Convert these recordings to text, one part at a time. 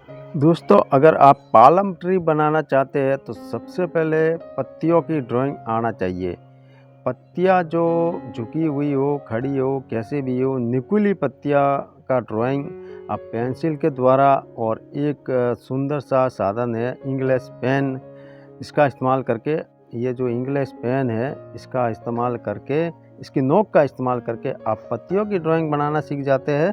दोस्तों, अगर आप पालम ट्री बनाना चाहते हैं तो सबसे पहले पत्तियों की ड्राइंग आना चाहिए। पत्तियाँ जो झुकी हुई हो, खड़ी हो, कैसे भी हो, नुकीली पत्तियाँ का ड्राइंग आप पेंसिल के द्वारा और एक सुंदर सा साधन है इंग्लिश पेन, इसका इस्तेमाल करके, ये जो इंग्लिश पेन है इसका इस्तेमाल करके, इसकी नोक का इस्तेमाल करके आप पत्तियों की ड्राइंग बनाना सीख जाते हैं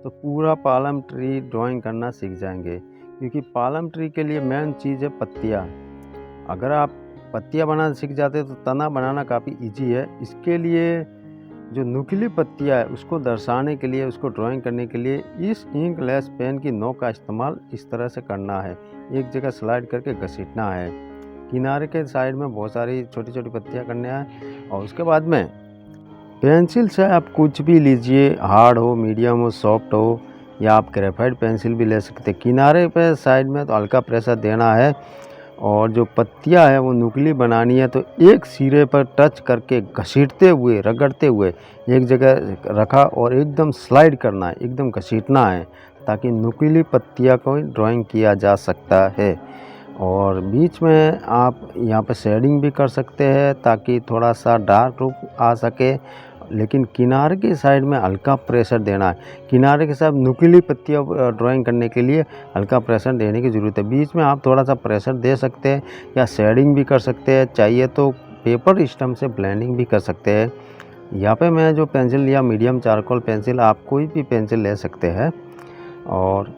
तो पूरा पालम ट्री ड्राइंग करना सीख जाएंगे। क्योंकि पालम ट्री के लिए मेन चीज़ है पत्तियाँ। अगर आप पत्तियाँ बनाना सीख जाते हैं तो तना बनाना काफ़ी इजी है। इसके लिए जो नुकीली पत्तियाँ है उसको दर्शाने के लिए, उसको ड्राइंग करने के लिए इस इंकलेस पेन की नोक का इस्तेमाल इस तरह से करना है। एक जगह स्लाइड करके घसीटना है। किनारे के साइड में बहुत सारी छोटी छोटी पत्तियाँ करने हैं और उसके बाद में पेंसिल से आप कुछ भी लीजिए, हार्ड हो, मीडियम हो, सॉफ्ट हो, या आप ग्रेफाइट पेंसिल भी ले सकते हैं। किनारे पे साइड में तो हल्का प्रेशर देना है और जो पत्तियां है वो नुकीली बनानी है तो एक सिरे पर टच करके घसीटते हुए, रगड़ते हुए एक जगह रखा और एकदम स्लाइड करना है, एकदम घसीटना है ताकि नुकीली पत्तियां को ड्राइंग किया जा सकता है। और बीच में आप यहाँ पे शेडिंग भी कर सकते हैं ताकि थोड़ा सा डार्क लुक आ सके, लेकिन किनारे की साइड में हल्का प्रेशर देना है। किनारे के साथ नुकीली पत्तियाँ ड्राइंग करने के लिए हल्का प्रेशर देने की ज़रूरत है। बीच में आप थोड़ा सा प्रेशर दे सकते हैं या शेडिंग भी कर सकते हैं, चाहिए तो पेपर स्टम्प से ब्लेंडिंग भी कर सकते हैं। यहाँ पे मैं जो पेंसिल लिया, मीडियम चारकोल पेंसिल, आप कोई भी पेंसिल ले सकते हैं। और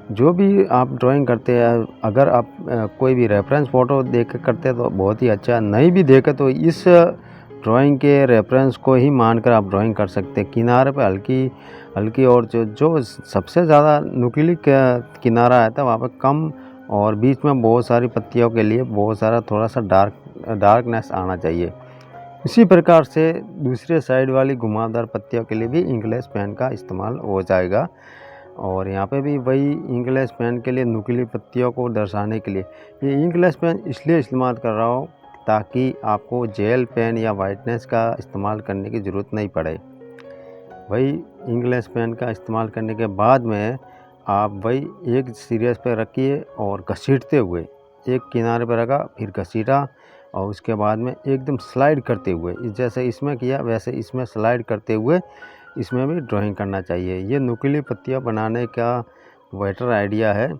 जो भी आप ड्राइंग करते हैं, अगर आप कोई भी रेफरेंस फ़ोटो देख कर करते हैं तो बहुत ही अच्छा, नहीं भी देखे तो इस ड्राइंग के रेफरेंस को ही मानकर आप ड्राइंग कर सकते हैं। किनारे पे हल्की हल्की और जो जो सबसे ज़्यादा नुकीली किनारा आता है वहाँ पे कम, और बीच में बहुत सारी पत्तियों के लिए बहुत सारा थोड़ा सा डार्कनेस आना चाहिए। इसी प्रकार से दूसरे साइड वाली घुमावदार पत्तियों के लिए भी इंग्लिश पेन का इस्तेमाल हो जाएगा। और यहाँ पे भी वही इंग्लिश पेन के लिए नुकीली पत्तियों को दर्शाने के लिए ये इंग्लिश पेन इसलिए इस्तेमाल कर रहा हूँ ताकि आपको जेल पेन या वाइटनेस का इस्तेमाल करने की ज़रूरत नहीं पड़े। वही इंग्लिश पेन का इस्तेमाल करने के बाद में आप वही एक सीरियस पे रखिए और घसीटते हुए, एक किनारे पर रखा फिर घसीटा और उसके बाद में एकदम स्लाइड करते हुए, जैसे इसमें किया वैसे इसमें स्लाइड करते हुए इसमें भी ड्राइंग करना चाहिए। ये नुकीली पत्तियाँ बनाने का बेटर आइडिया है।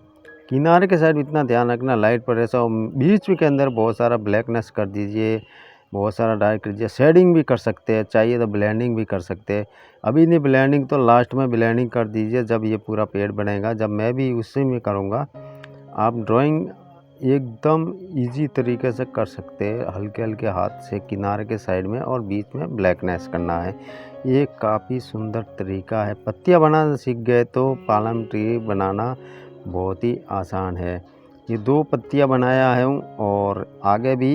किनारे के साइड इतना ध्यान रखना, लाइट पर ऐसा, बीच में के अंदर बहुत सारा ब्लैकनेस कर दीजिए, बहुत सारा डार्क कर दीजिए। शेडिंग भी कर सकते हैं, चाहिए तो ब्लेंडिंग भी कर सकते हैं। अभी नहीं ब्लेंडिंग तो लास्ट में ब्लेंडिंग कर दीजिए जब ये पूरा पेड़ बनेगा, जब मैं भी उसी में करूँगा। आप ड्राइंग एकदम इजी तरीके से कर सकते हैं, हल्के हल्के हाथ से किनारे के साइड में और बीच में ब्लैकनेस करना है। ये काफ़ी सुंदर तरीका है। पत्तियाँ बनाना सीख गए तो पालम ट्री बनाना बहुत ही आसान है। ये 2 पत्तियाँ बनाया हूँ और आगे भी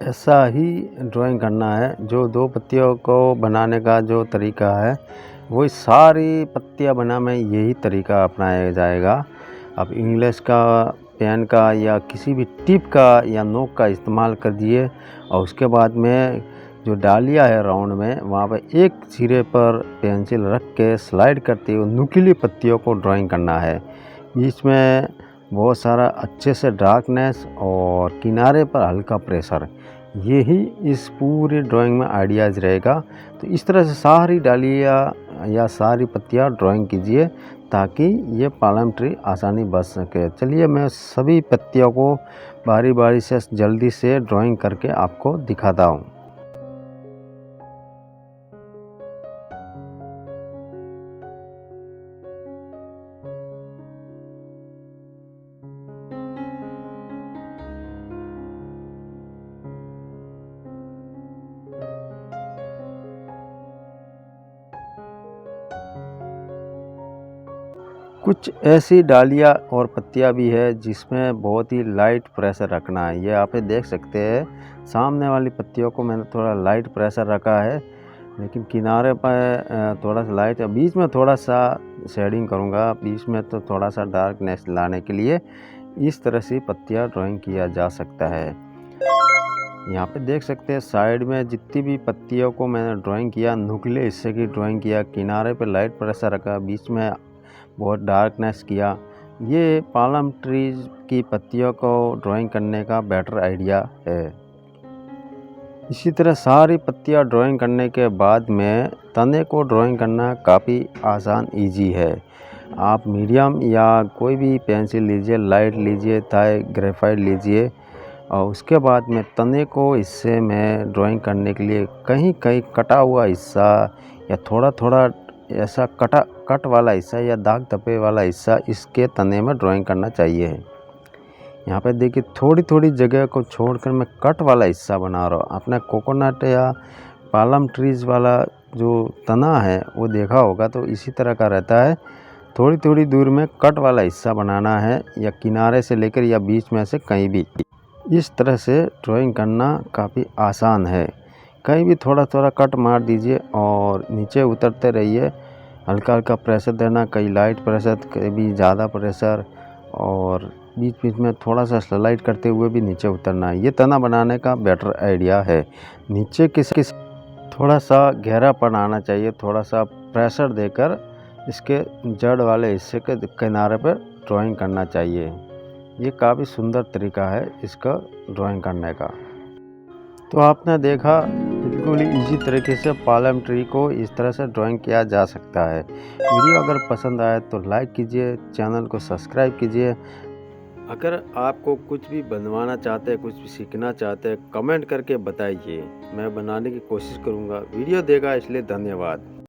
ऐसा ही ड्राइंग करना है। जो 2 पत्तियों को बनाने का जो तरीका है वही सारी पत्तियाँ बना में यही तरीका अपनाया जाएगा। अब इंग्लिश का पेन का या किसी भी टिप का या नोक का इस्तेमाल कर दिए और उसके बाद में जो डालिया है राउंड में, वहाँ पे एक सिरे पर पेंसिल रख के स्लाइड करते हुए नुकीली पत्तियों को ड्राइंग करना है। बीच में बहुत सारा अच्छे से डार्कनेस और किनारे पर हल्का प्रेशर, यही इस पूरी ड्राइंग में आइडियाज़ रहेगा। तो इस तरह से सारी डालियाँ या सारी पत्तियाँ ड्राइंग कीजिए ताकि ये पालम ट्री आसानी बच सके। चलिए मैं सभी पत्तियों को बारी बारी से जल्दी से ड्राइंग करके आपको दिखाता हूँ। कुछ ऐसी डालियाँ और पत्तियाँ भी है जिसमें बहुत ही लाइट प्रेशर रखना है। ये आप देख सकते हैं, सामने वाली पत्तियों को मैंने थोड़ा लाइट प्रेशर रखा है, लेकिन किनारे पर थोड़ा सा लाइट, बीच में थोड़ा सा शेडिंग करूँगा, बीच में तो थोड़ा सा डार्कनेस लाने के लिए इस तरह से पत्तियाँ ड्राइंग किया जा सकता है। यहाँ पे देख सकते हैं साइड में जितनी भी पत्तियों को मैंने ड्राइंग किया, नुकीले हिस्से की ड्राइंग किया, किनारे पे लाइट प्रेशर रखा, बीच में बहुत डार्कनेस किया, ये पालम ट्रीज की पत्तियों को ड्राइंग करने का बेटर आइडिया है। इसी तरह सारी पत्तियां ड्राइंग करने के बाद में तने को ड्राइंग करना काफ़ी आसान इजी है। आप मीडियम या कोई भी पेंसिल लीजिए, लाइट लीजिए, चाहे ग्रेफाइट लीजिए और उसके बाद में तने को हिस्से में ड्राइंग करने के लिए कहीं कहीं कटा हुआ हिस्सा या थोड़ा थोड़ा ऐसा कट वाला हिस्सा या दाग धब्बे वाला हिस्सा इसके तने में ड्राइंग करना चाहिए। यहाँ पे देखिए थोड़ी थोड़ी जगह को छोड़कर मैं कट वाला हिस्सा बना रहा हूँ। आपने कोकोनट या पालम ट्रीज वाला जो तना है वो देखा होगा, तो इसी तरह का रहता है। थोड़ी थोड़ी दूर में कट वाला हिस्सा बनाना है या किनारे से लेकर या बीच में से कहीं भी। इस तरह से ड्राइंग करना काफ़ी आसान है। कहीं भी थोड़ा थोड़ा कट मार दीजिए और नीचे उतरते रहिए। हल्का हल्का प्रेशर देना, कहीं लाइट प्रेशर, कभी ज़्यादा प्रेशर, और बीच बीच में थोड़ा सा स्लाइड करते हुए भी नीचे उतरना है। ये तना बनाने का बेटर आइडिया है। नीचे किस थोड़ा सा गहरापन आना चाहिए, थोड़ा सा प्रेशर देकर इसके जड़ वाले हिस्से के किनारे पर ड्राइंग करना चाहिए। ये काफ़ी सुंदर तरीका है इसका ड्राइंग करने का। तो आपने देखा बिल्कुल ही इजी तरीके से पालम ट्री को इस तरह से ड्राइंग किया जा सकता है। वीडियो अगर पसंद आए तो लाइक कीजिए, चैनल को सब्सक्राइब कीजिए। अगर आपको कुछ भी बनवाना चाहते हैं, कुछ भी सीखना चाहते हैं, कमेंट करके बताइए, मैं बनाने की कोशिश करूँगा। वीडियो देखा इसलिए धन्यवाद।